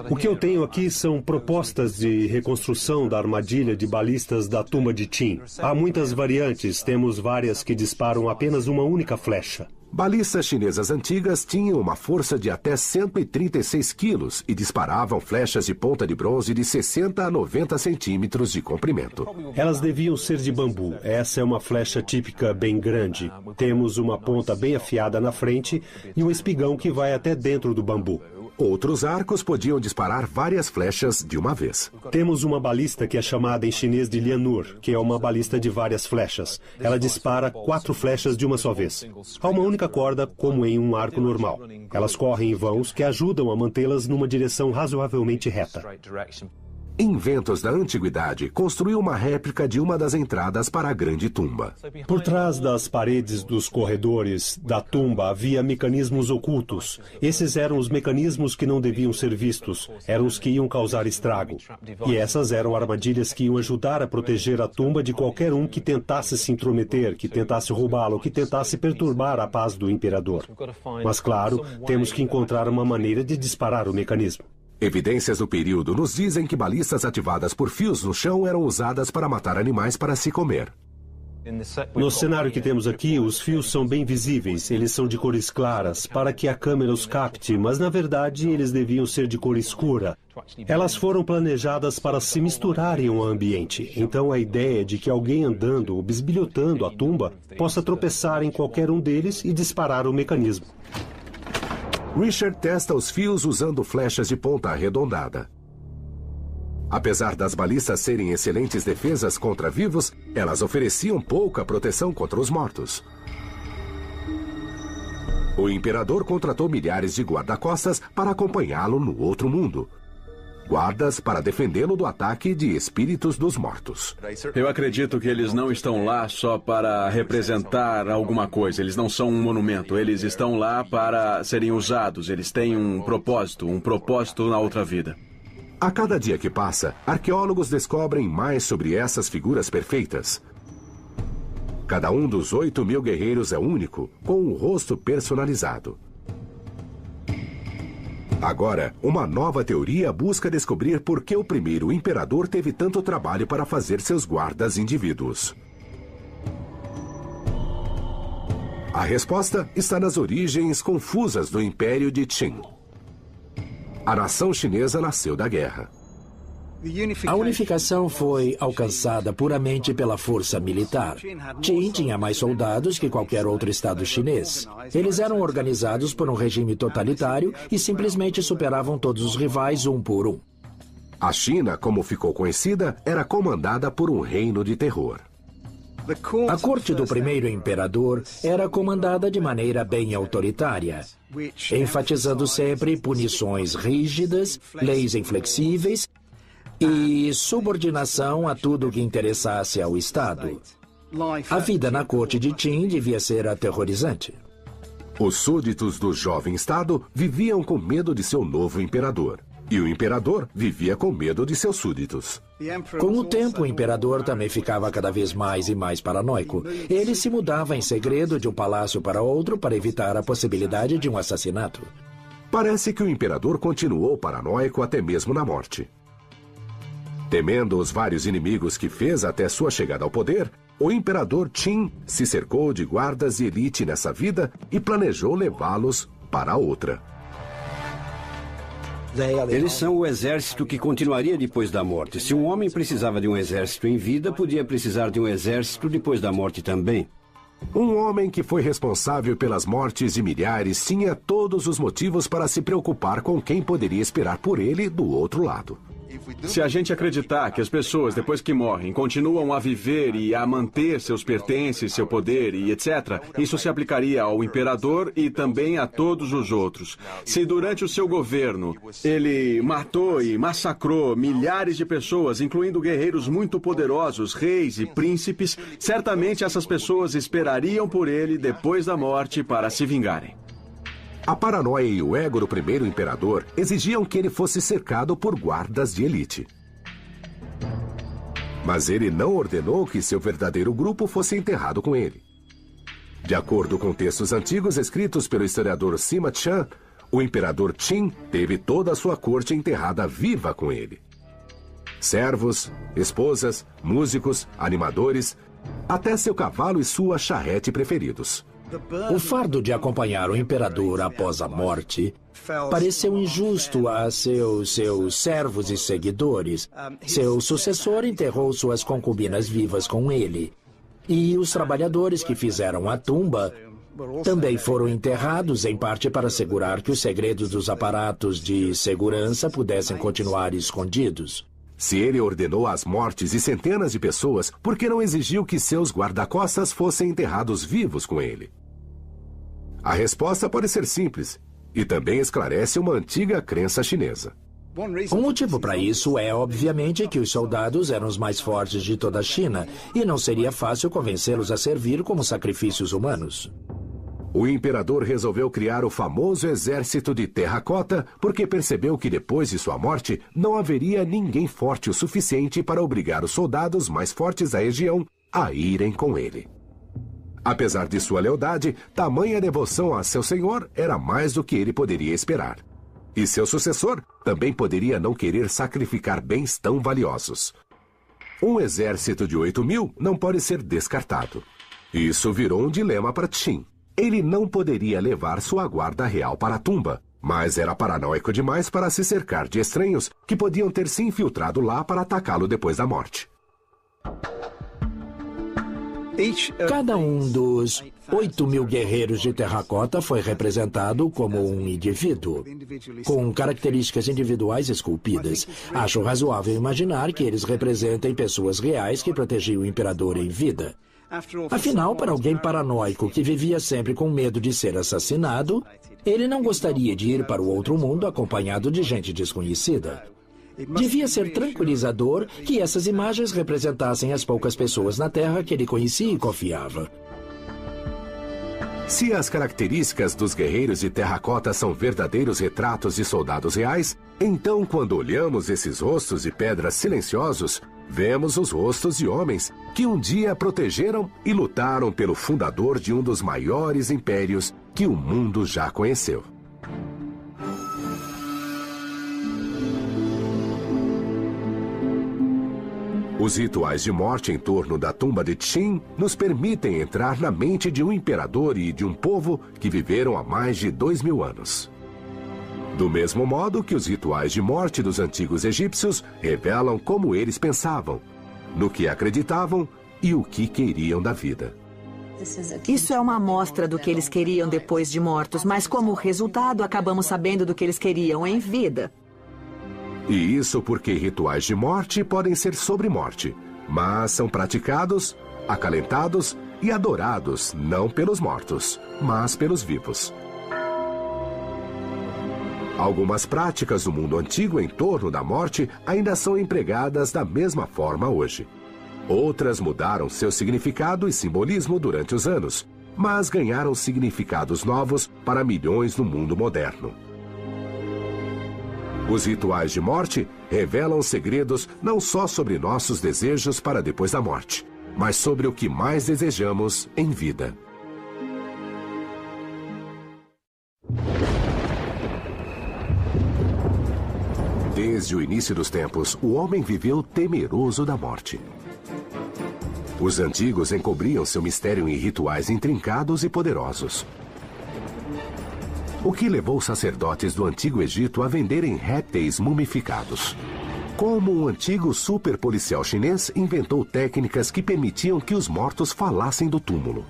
O que eu tenho aqui são propostas de reconstrução da armadilha de balistas da tumba de Qin. Há muitas variantes, temos várias que disparam apenas uma única flecha. Balistas chinesas antigas tinham uma força de até 136 quilos e disparavam flechas de ponta de bronze de 60 a 90 centímetros de comprimento. Elas deviam ser de bambu. Essa é uma flecha típica bem grande. Temos uma ponta bem afiada na frente e um espigão que vai até dentro do bambu. Outros arcos podiam disparar várias flechas de uma vez. Temos uma balista que é chamada em chinês de Lianur, que é uma balista de várias flechas. Ela dispara 4 flechas de uma só vez. Há uma única corda, como em um arco normal. Elas correm em vãos que ajudam a mantê-las numa direção razoavelmente reta. Inventos da Antiguidade construiu uma réplica de uma das entradas para a grande tumba. Por trás das paredes dos corredores da tumba havia mecanismos ocultos. Esses eram os mecanismos que não deviam ser vistos, eram os que iam causar estrago. E essas eram armadilhas que iam ajudar a proteger a tumba de qualquer um que tentasse se intrometer, que tentasse roubá-lo, que tentasse perturbar a paz do imperador. Mas, claro, temos que encontrar uma maneira de disparar o mecanismo. Evidências do período nos dizem que balistas ativadas por fios no chão eram usadas para matar animais para se comer. No cenário que temos aqui, os fios são bem visíveis. Eles são de cores claras, para que a câmera os capte, mas na verdade eles deviam ser de cor escura. Elas foram planejadas para se misturarem ao ambiente. Então a ideia é de que alguém andando ou bisbilhotando a tumba possa tropeçar em qualquer um deles e disparar o mecanismo. Richard testa os fios usando flechas de ponta arredondada. Apesar das balistas serem excelentes defesas contra vivos, elas ofereciam pouca proteção contra os mortos. O imperador contratou milhares de guarda-costas para acompanhá-lo no outro mundo. Guardas para defendê-lo do ataque de espíritos dos mortos. Eu acredito que eles não estão lá só para representar alguma coisa. Eles não são um monumento. Eles estão lá para serem usados. Eles têm um propósito na outra vida. A cada dia que passa, arqueólogos descobrem mais sobre essas figuras perfeitas. Cada um dos 8.000 guerreiros é único, com um rosto personalizado. Agora, uma nova teoria busca descobrir por que o primeiro imperador teve tanto trabalho para fazer seus guardas indivíduos. A resposta está nas origens confusas do Império de Qin. A nação chinesa nasceu da guerra. A unificação foi alcançada puramente pela força militar. Qin tinha mais soldados que qualquer outro estado chinês. Eles eram organizados por um regime totalitário e simplesmente superavam todos os rivais um por um. A China, como ficou conhecida, era comandada por um reino de terror. A corte do primeiro imperador era comandada de maneira bem autoritária, enfatizando sempre punições rígidas, leis inflexíveis e subordinação a tudo que interessasse ao Estado. A vida na corte de Qin devia ser aterrorizante. Os súditos do jovem Estado viviam com medo de seu novo imperador. E o imperador vivia com medo de seus súditos. Com o tempo, o imperador também ficava cada vez mais e mais paranoico. Ele se mudava em segredo de um palácio para outro para evitar a possibilidade de um assassinato. Parece que o imperador continuou paranoico até mesmo na morte. Temendo os vários inimigos que fez até sua chegada ao poder, o imperador Qin se cercou de guardas de elite nessa vida e planejou levá-los para outra. Eles são o exército que continuaria depois da morte. Se um homem precisava de um exército em vida, podia precisar de um exército depois da morte também. Um homem que foi responsável pelas mortes de milhares tinha todos os motivos para se preocupar com quem poderia esperar por ele do outro lado. Se a gente acreditar que as pessoas, depois que morrem, continuam a viver e a manter seus pertences, seu poder e etc., isso se aplicaria ao imperador e também a todos os outros. Se durante o seu governo ele matou e massacrou milhares de pessoas, incluindo guerreiros muito poderosos, reis e príncipes, certamente essas pessoas esperariam por ele depois da morte para se vingarem. A paranoia e o ego do primeiro imperador exigiam que ele fosse cercado por guardas de elite. Mas ele não ordenou que seu verdadeiro grupo fosse enterrado com ele. De acordo com textos antigos escritos pelo historiador Sima Qian, o imperador Qin teve toda a sua corte enterrada viva com ele. Servos, esposas, músicos, animadores, até seu cavalo e sua charrete preferidos. O fardo de acompanhar o imperador após a morte pareceu injusto a seus servos e seguidores. Seu sucessor enterrou suas concubinas vivas com ele. E os trabalhadores que fizeram a tumba também foram enterrados, em parte para assegurar que os segredos dos aparatos de segurança pudessem continuar escondidos. Se ele ordenou as mortes de centenas de pessoas, por que não exigiu que seus guarda-costas fossem enterrados vivos com ele? A resposta pode ser simples e também esclarece uma antiga crença chinesa. Um motivo para isso é, obviamente, que os soldados eram os mais fortes de toda a China e não seria fácil convencê-los a servir como sacrifícios humanos. O imperador resolveu criar o famoso exército de terracota porque percebeu que depois de sua morte não haveria ninguém forte o suficiente para obrigar os soldados mais fortes da região a irem com ele. Apesar de sua lealdade, tamanha devoção a seu senhor era mais do que ele poderia esperar. E seu sucessor também poderia não querer sacrificar bens tão valiosos. Um exército de 8.000 não pode ser descartado. Isso virou um dilema para Qin. Ele não poderia levar sua guarda real para a tumba, mas era paranoico demais para se cercar de estranhos que podiam ter se infiltrado lá para atacá-lo depois da morte. Cada um dos 8.000 guerreiros de terracota foi representado como um indivíduo, com características individuais esculpidas. Acho razoável imaginar que eles representem pessoas reais que protegiam o imperador em vida. Afinal, para alguém paranoico que vivia sempre com medo de ser assassinado, ele não gostaria de ir para o outro mundo acompanhado de gente desconhecida. Devia ser tranquilizador que essas imagens representassem as poucas pessoas na Terra que ele conhecia e confiava. Se as características dos guerreiros de terracota são verdadeiros retratos de soldados reais, então quando olhamos esses rostos de pedras silenciosos, vemos os rostos de homens que um dia protegeram e lutaram pelo fundador de um dos maiores impérios que o mundo já conheceu. Os rituais de morte em torno da tumba de Qin nos permitem entrar na mente de um imperador e de um povo que viveram há mais de 2.000 anos. Do mesmo modo que os rituais de morte dos antigos egípcios revelam como eles pensavam, no que acreditavam e o que queriam da vida. Isso é uma amostra do que eles queriam depois de mortos, mas como resultado acabamos sabendo do que eles queriam em vida. E isso porque rituais de morte podem ser sobre morte, mas são praticados, acalentados e adorados não pelos mortos, mas pelos vivos. Algumas práticas do mundo antigo em torno da morte ainda são empregadas da mesma forma hoje. Outras mudaram seu significado e simbolismo durante os anos, mas ganharam significados novos para milhões no mundo moderno. Os rituais de morte revelam segredos não só sobre nossos desejos para depois da morte, mas sobre o que mais desejamos em vida. Desde o início dos tempos, o homem viveu temeroso da morte. Os antigos encobriam seu mistério em rituais intrincados e poderosos. O que levou os sacerdotes do Antigo Egito a venderem répteis mumificados. Como um antigo superpolicial chinês inventou técnicas que permitiam que os mortos falassem do túmulo.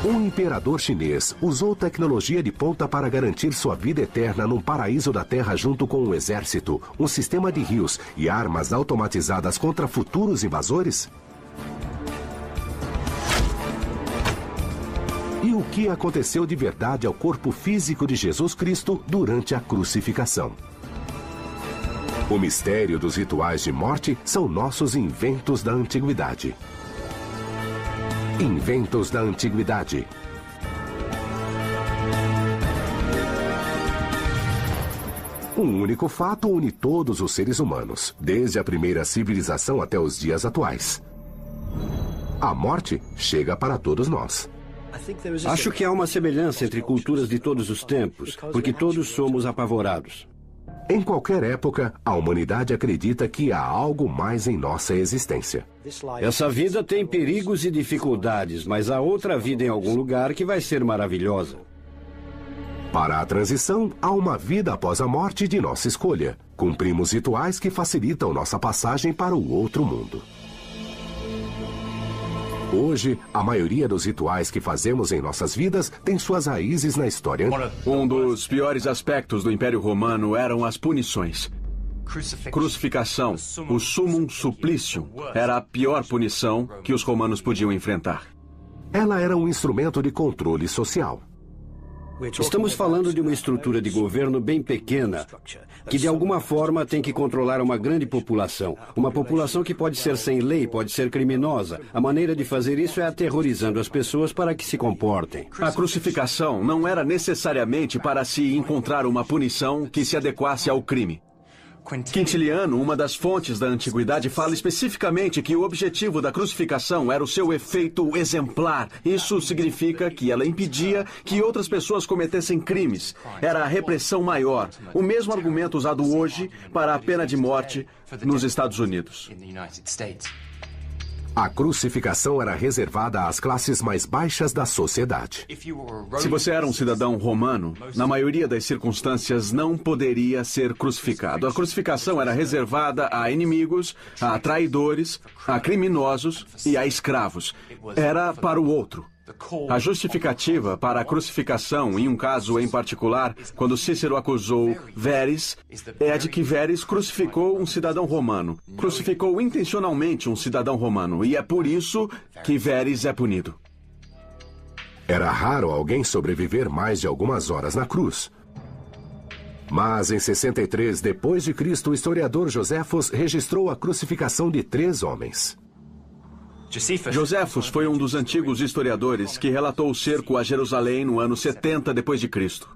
Um imperador chinês usou tecnologia de ponta para garantir sua vida eterna num paraíso da terra junto com um exército, um sistema de rios e armas automatizadas contra futuros invasores? E o que aconteceu de verdade ao corpo físico de Jesus Cristo durante a crucificação? O mistério dos rituais de morte são nossos inventos da antiguidade. Inventos da Antiguidade. Um único fato une todos os seres humanos, desde a primeira civilização até os dias atuais. A morte chega para todos nós. Acho que há uma semelhança entre culturas de todos os tempos, porque todos somos apavorados. Em qualquer época, a humanidade acredita que há algo mais em nossa existência. Essa vida tem perigos e dificuldades, mas há outra vida em algum lugar que vai ser maravilhosa. Para a transição, há uma vida após a morte de nossa escolha. Cumprimos rituais que facilitam nossa passagem para o outro mundo. Hoje, a maioria dos rituais que fazemos em nossas vidas tem suas raízes na história. Um dos piores aspectos do Império Romano eram as punições. Crucificação, o summum supplicium, era a pior punição que os romanos podiam enfrentar. Ela era um instrumento de controle social. Estamos falando de uma estrutura de governo bem pequena, que de alguma forma tem que controlar uma grande população. Uma população que pode ser sem lei, pode ser criminosa. A maneira de fazer isso é aterrorizando as pessoas para que se comportem. A crucificação não era necessariamente para se encontrar uma punição que se adequasse ao crime. Quintiliano, uma das fontes da antiguidade, fala especificamente que o objetivo da crucificação era o seu efeito exemplar. Isso significa que ela impedia que outras pessoas cometessem crimes. Era a repressão maior, o mesmo argumento usado hoje para a pena de morte nos Estados Unidos. A crucificação era reservada às classes mais baixas da sociedade. Se você era um cidadão romano, na maioria das circunstâncias não poderia ser crucificado. A crucificação era reservada a inimigos, a traidores, a criminosos e a escravos. Era para o outro. A justificativa para a crucificação, em um caso em particular, quando Cícero acusou Verres, é a de que Verres crucificou um cidadão romano. Crucificou intencionalmente um cidadão romano, e é por isso que Verres é punido. Era raro alguém sobreviver mais de algumas horas na cruz. Mas em 63 depois de Cristo, o historiador Joséfos registrou a crucificação de 3 homens. Joséfos foi um dos antigos historiadores que relatou o cerco a Jerusalém no ano 70 depois de Cristo.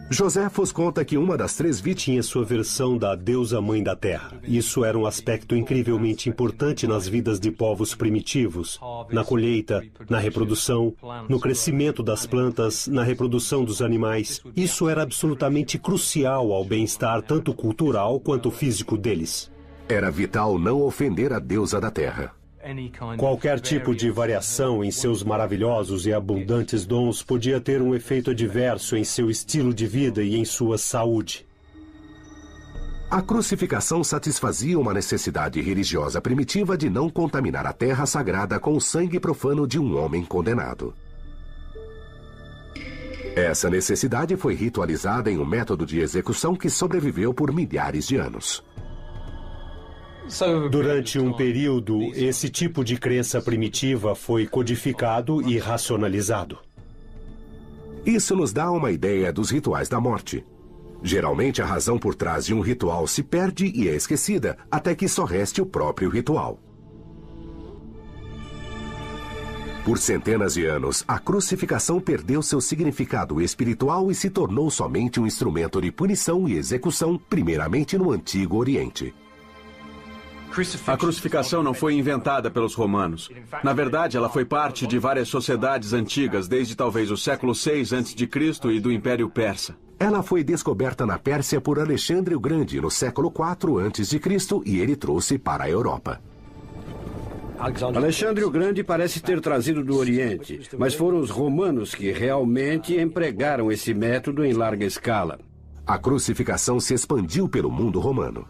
Joséfos conta que uma das 3 vítimas tinha sua versão da deusa mãe da terra. Isso era um aspecto incrivelmente importante nas vidas de povos primitivos, na colheita, na reprodução, no crescimento das plantas, na reprodução dos animais. Isso era absolutamente crucial ao bem-estar tanto cultural quanto físico deles. Era vital não ofender a deusa da terra. Qualquer tipo de variação em seus maravilhosos e abundantes dons podia ter um efeito adverso em seu estilo de vida e em sua saúde. A crucificação satisfazia uma necessidade religiosa primitiva de não contaminar a terra sagrada com o sangue profano de um homem condenado. Essa necessidade foi ritualizada em um método de execução que sobreviveu por milhares de anos. Durante um período, esse tipo de crença primitiva foi codificado e racionalizado. Isso nos dá uma ideia dos rituais da morte. Geralmente, a razão por trás de um ritual se perde e é esquecida, até que só reste o próprio ritual. Por centenas de anos, a crucificação perdeu seu significado espiritual e se tornou somente um instrumento de punição e execução, primeiramente no Antigo Oriente. A crucificação não foi inventada pelos romanos. Na verdade, ela foi parte de várias sociedades antigas, desde talvez o século VI a.C. e do Império Persa. Ela foi descoberta na Pérsia por Alexandre o Grande no século IV a.C. e ele trouxe para a Europa. Alexandre o Grande parece ter trazido do Oriente, mas foram os romanos que realmente empregaram esse método em larga escala. A crucificação se expandiu pelo mundo romano.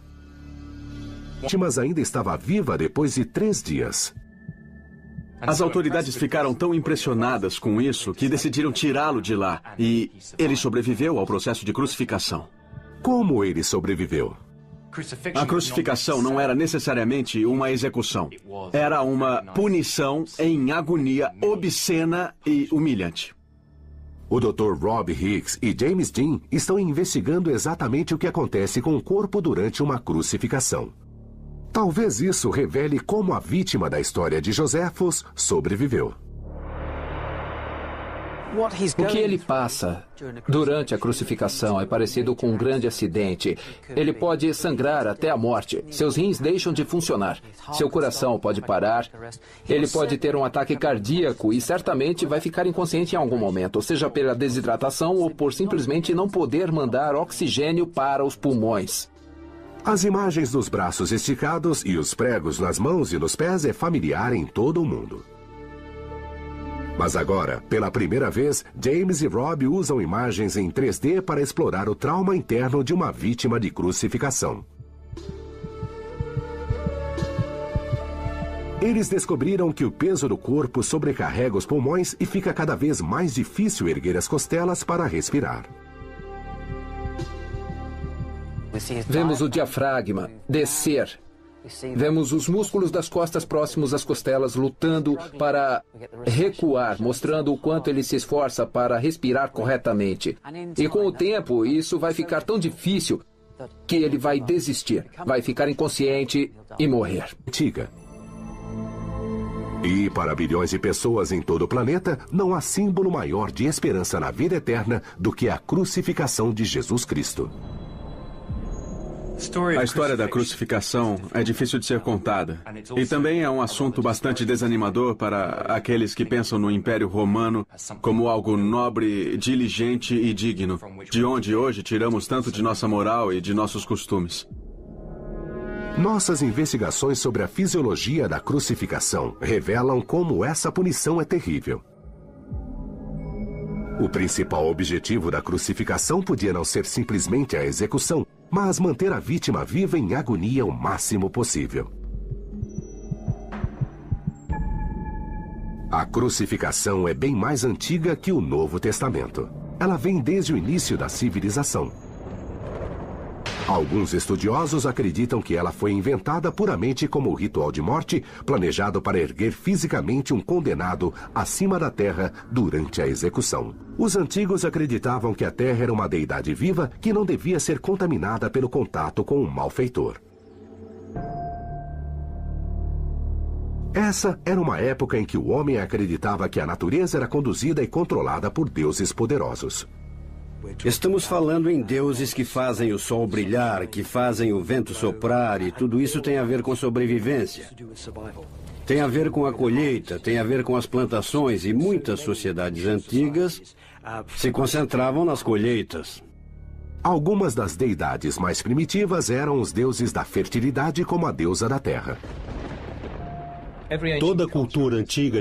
Mas ainda estava viva depois de 3 dias. As autoridades ficaram tão impressionadas com isso que decidiram tirá-lo de lá. E ele sobreviveu ao processo de crucificação. Como ele sobreviveu? A crucificação não era necessariamente uma execução. Era uma punição em agonia obscena e humilhante. O Dr. Rob Hicks e James Dean estão investigando exatamente o que acontece com o corpo durante uma crucificação. Talvez isso revele como a vítima da história de Joséfos sobreviveu. O que ele passa durante a crucificação é parecido com um grande acidente. Ele pode sangrar até a morte. Seus rins deixam de funcionar. Seu coração pode parar. Ele pode ter um ataque cardíaco e certamente vai ficar inconsciente em algum momento, seja pela desidratação ou por simplesmente não poder mandar oxigênio para os pulmões. As imagens dos braços esticados e os pregos nas mãos e nos pés é familiar em todo o mundo. Mas agora, pela primeira vez, James e Rob usam imagens em 3D para explorar o trauma interno de uma vítima de crucificação. Eles descobriram que o peso do corpo sobrecarrega os pulmões e fica cada vez mais difícil erguer as costelas para respirar. Vemos o diafragma descer. Vemos os músculos das costas próximos às costelas lutando para recuar, mostrando o quanto ele se esforça para respirar corretamente. E com o tempo, isso vai ficar tão difícil que ele vai desistir, vai ficar inconsciente e morrer. E para bilhões de pessoas em todo o planeta, não há símbolo maior de esperança na vida eterna do que a crucificação de Jesus Cristo. A história da crucificação é difícil de ser contada. E também é um assunto bastante desanimador para aqueles que pensam no Império Romano como algo nobre, diligente e digno, de onde hoje tiramos tanto de nossa moral e de nossos costumes. Nossas investigações sobre a fisiologia da crucificação revelam como essa punição é terrível. O principal objetivo da crucificação podia não ser simplesmente a execução, mas manter a vítima viva em agonia o máximo possível. A crucificação é bem mais antiga que o Novo Testamento. Ela vem desde o início da civilização. Alguns estudiosos acreditam que ela foi inventada puramente como ritual de morte, planejado para erguer fisicamente um condenado acima da terra durante a execução. Os antigos acreditavam que a terra era uma deidade viva que não devia ser contaminada pelo contato com um malfeitor. Essa era uma época em que o homem acreditava que a natureza era conduzida e controlada por deuses poderosos. Estamos falando em deuses que fazem o sol brilhar, que fazem o vento soprar, e tudo isso tem a ver com sobrevivência. Tem a ver com a colheita, tem a ver com as plantações, e muitas sociedades antigas se concentravam nas colheitas. Algumas das deidades mais primitivas eram os deuses da fertilidade, como a deusa da terra. Toda cultura antiga